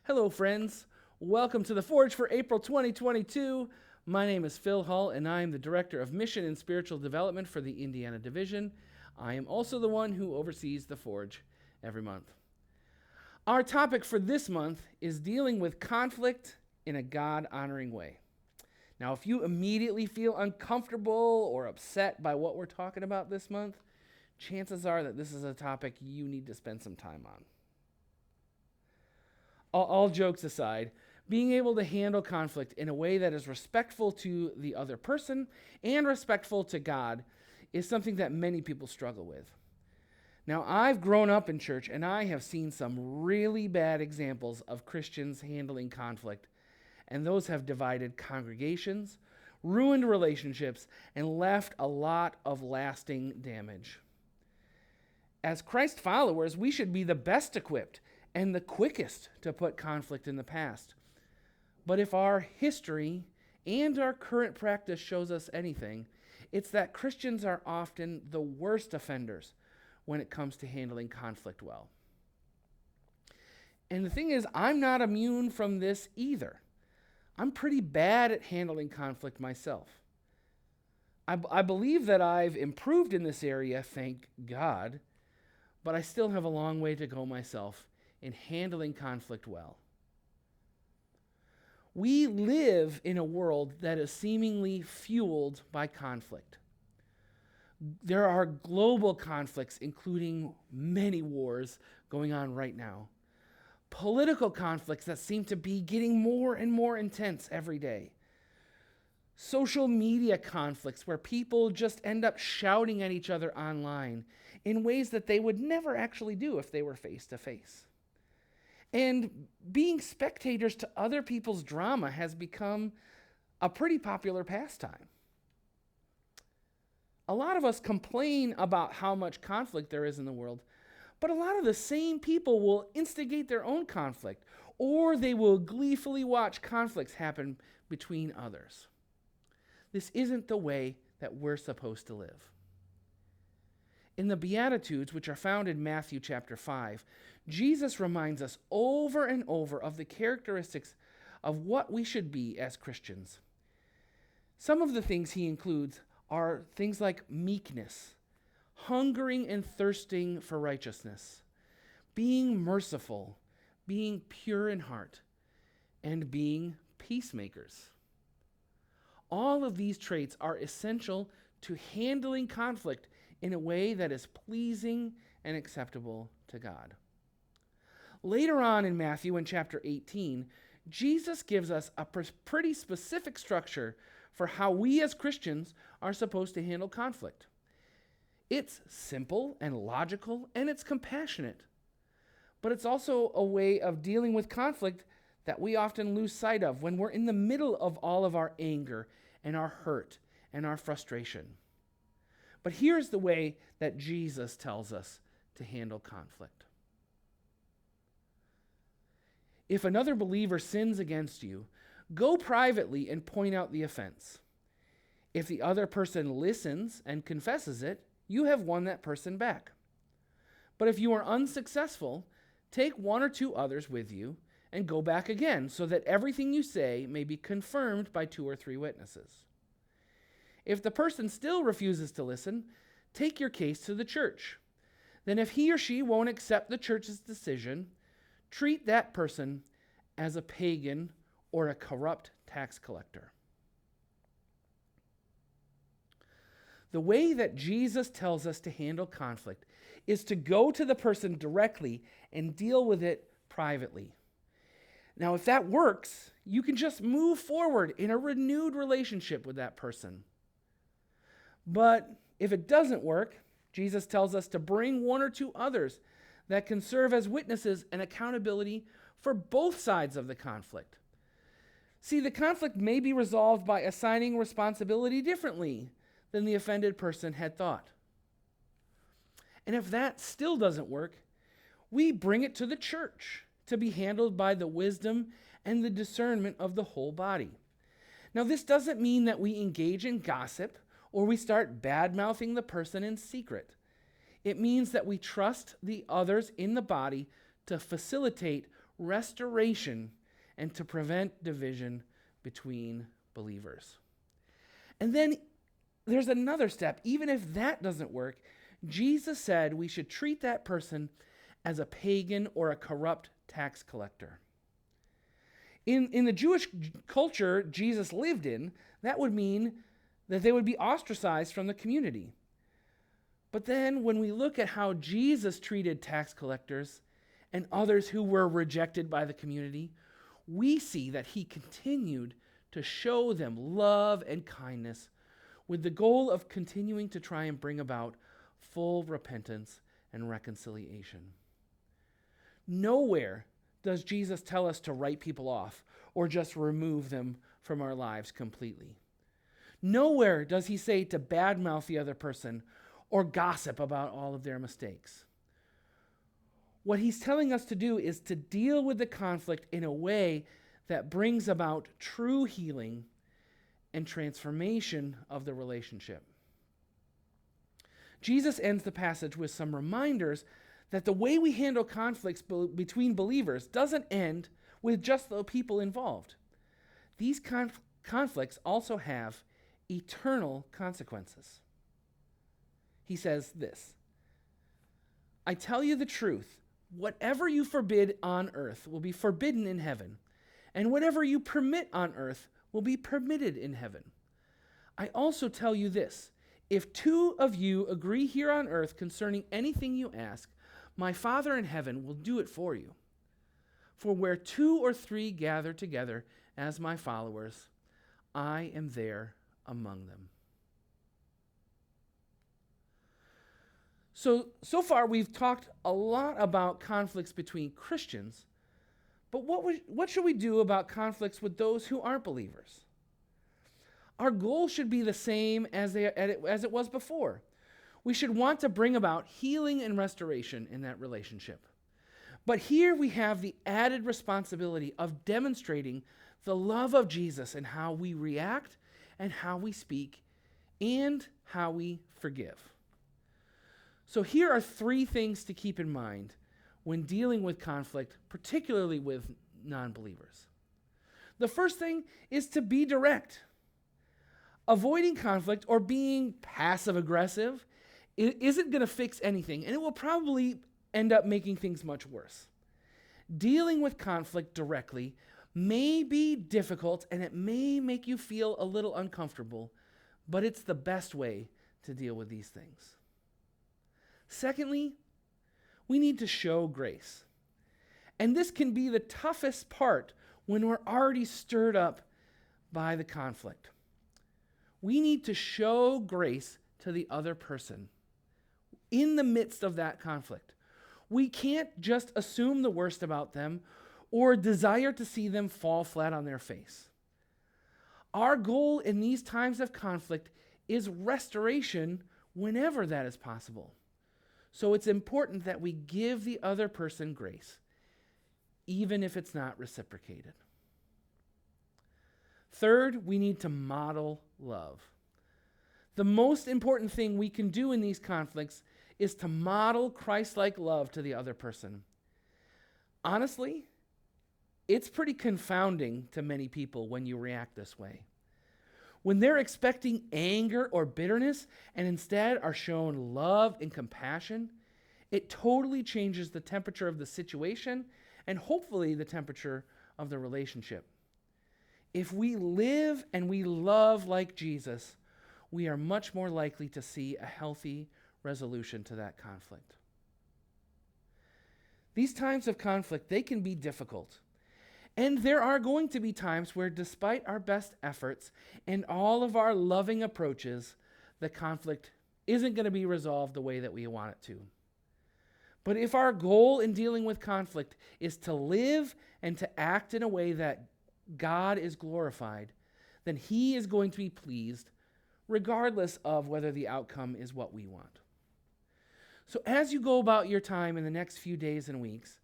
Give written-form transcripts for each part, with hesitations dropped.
Hello, friends. Welcome to the Forge for April 2022. My name is Phil Hull, and I am the Director of Mission and Spiritual Development for the Indiana Division. I am also the one who oversees the Forge every month. Our topic for this month is dealing with conflict in a God-honoring way. Now, if you immediately feel uncomfortable or upset by what we're talking about this month, chances are that this is a topic you need to spend some time on. All jokes aside, being able to handle conflict in a way that is respectful to the other person and respectful to God is something that many people struggle with. Now, I've grown up in church and I have seen some really bad examples of Christians handling conflict, and those have divided congregations, ruined relationships, and left a lot of lasting damage. As Christ followers, we should be the best equipped and the quickest to put conflict in the past. But if our history and our current practice shows us anything, it's that Christians are often the worst offenders when it comes to handling conflict well. And the thing is, I'm not immune from this either. I'm pretty bad at handling conflict myself. I believe that I've improved in this area, thank God, but I still have a long way to go myself in handling conflict well. We live in a world that is seemingly fueled by conflict. There are global conflicts, including many wars going on right now. Political conflicts that seem to be getting more and more intense every day. Social media conflicts where people just end up shouting at each other online in ways that they would never actually do if they were face to face. And being spectators to other people's drama has become a pretty popular pastime. A lot of us complain about how much conflict there is in the world, but a lot of the same people will instigate their own conflict, or they will gleefully watch conflicts happen between others. This isn't the way that we're supposed to live. In the Beatitudes, which are found in Matthew chapter 5, Jesus reminds us over and over of the characteristics of what we should be as Christians. Some of the things he includes are things like meekness, hungering and thirsting for righteousness, being merciful, being pure in heart, and being peacemakers. All of these traits are essential to handling conflict in a way that is pleasing and acceptable to God. Later on in Matthew, in chapter 18, Jesus gives us a pretty specific structure for how we as Christians are supposed to handle conflict. It's simple and logical, and it's compassionate. But it's also a way of dealing with conflict that we often lose sight of when we're in the middle of all of our anger and our hurt and our frustration. But here's the way that Jesus tells us to handle conflict. If another believer sins against you, go privately and point out the offense. If the other person listens and confesses it, you have won that person back. But if you are unsuccessful, take one or two others with you and go back again, so that everything you say may be confirmed by 2 or 3 witnesses. If the person still refuses to listen, take your case to the church. Then if he or she won't accept the church's decision, treat that person as a pagan or a corrupt tax collector. The way that Jesus tells us to handle conflict is to go to the person directly and deal with it privately. Now, if that works, you can just move forward in a renewed relationship with that person. But if it doesn't work, Jesus tells us to bring 1 or 2 others that can serve as witnesses and accountability for both sides of the conflict. See, the conflict may be resolved by assigning responsibility differently than the offended person had thought. And if that still doesn't work, we bring it to the church to be handled by the wisdom and the discernment of the whole body. Now, this doesn't mean that we engage in gossip or we start bad-mouthing the person in secret. It means that we trust the others in the body to facilitate restoration, and to prevent division between believers. And then there's another step. Even if that doesn't work, Jesus said we should treat that person as a pagan or a corrupt tax collector. In the Jewish culture Jesus lived in, that would mean that they would be ostracized from the community. But then when we look at how Jesus treated tax collectors and others who were rejected by the community, we see that he continued to show them love and kindness with the goal of continuing to try and bring about full repentance and reconciliation. Nowhere does Jesus tell us to write people off or just remove them from our lives completely. Nowhere does he say to badmouth the other person or gossip about all of their mistakes. What he's telling us to do is to deal with the conflict in a way that brings about true healing and transformation of the relationship. Jesus ends the passage with some reminders that the way we handle conflicts between believers doesn't end with just the people involved. These conflicts also have eternal consequences. He says this, "I tell you the truth, whatever you forbid on earth will be forbidden in heaven, and whatever you permit on earth will be permitted in heaven. I also tell you this, if two of you agree here on earth concerning anything you ask, my Father in heaven will do it for you. For where 2 or 3 gather together as my followers, I am there among them." So far we've talked a lot about conflicts between Christians, but what should we do about conflicts with those who aren't believers? Our goal should be the same as it was before. We should want to bring about healing and restoration in that relationship. But here we have the added responsibility of demonstrating the love of Jesus in how we react and how we speak and how we forgive. So here are 3 things to keep in mind when dealing with conflict, particularly with non-believers. The first thing is to be direct. Avoiding conflict or being passive-aggressive isn't going to fix anything, and it will probably end up making things much worse. Dealing with conflict directly may be difficult and it may make you feel a little uncomfortable, but it's the best way to deal with these things. Secondly, we need to show grace. And this can be the toughest part when we're already stirred up by the conflict. We need to show grace to the other person in the midst of that conflict. We can't just assume the worst about them or desire to see them fall flat on their face. Our goal in these times of conflict is restoration whenever that is possible. So it's important that we give the other person grace, even if it's not reciprocated. Third, we need to model love. The most important thing we can do in these conflicts is to model Christ-like love to the other person. Honestly, it's pretty confounding to many people when you react this way. When they're expecting anger or bitterness and instead are shown love and compassion, it totally changes the temperature of the situation and hopefully the temperature of the relationship. If we live and we love like Jesus, we are much more likely to see a healthy resolution to that conflict. These times of conflict, they can be difficult. And there are going to be times where, despite our best efforts and all of our loving approaches, the conflict isn't going to be resolved the way that we want it to. But if our goal in dealing with conflict is to live and to act in a way that God is glorified, then He is going to be pleased, regardless of whether the outcome is what we want. So as you go about your time in the next few days and weeks,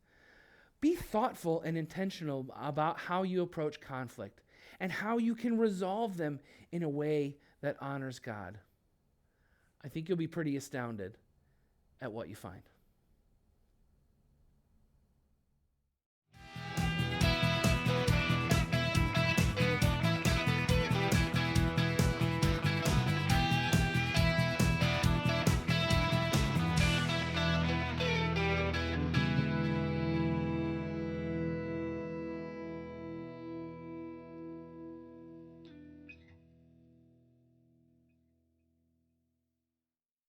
be thoughtful and intentional about how you approach conflict and how you can resolve them in a way that honors God. I think you'll be pretty astounded at what you find.